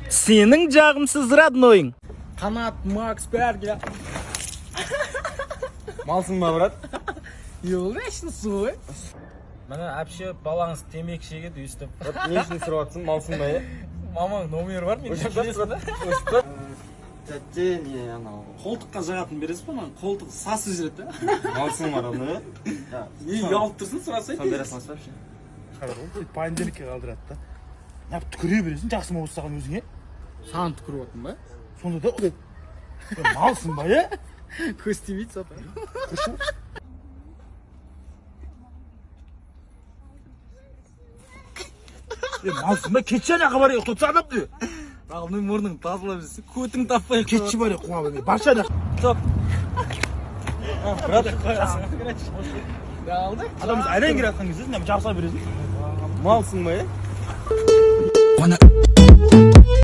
Senin жағымсыз родноyың. Kanat, Max, Berge. Малсың ба, брат? Yol eşin su. Mana вообще балаңыз темекі шегеді өйстіп. Не үшін сұрап жатсың? Малсың ба, Мамаң номері бар мен келесің да? Тәтте, не анау. Koltukқа жағатын бересіз ба маған? Koltuk сасы жүреді да. Малсың ба, родной? Не, ұялып тұрсын сұрасай. Сон бересің осы вообще? Понедельникке қалдырады да. Неғып түкіре бересің, жақсы ма осыған өзіңе? Саған түкіріп отырмын ба? Сонда да малсың ба, Көз тимейді сата. Малсың ба, кетші ана бар ұйықтатса адам ды. Алдың мұрның тазалап жүрсе, көтің таппай. Кетші бар қуа берме, барша ана. Топ. Брат, алды. Адамыз әрең келе жатқан кезде жақса бересің. Малсың ба, Wanna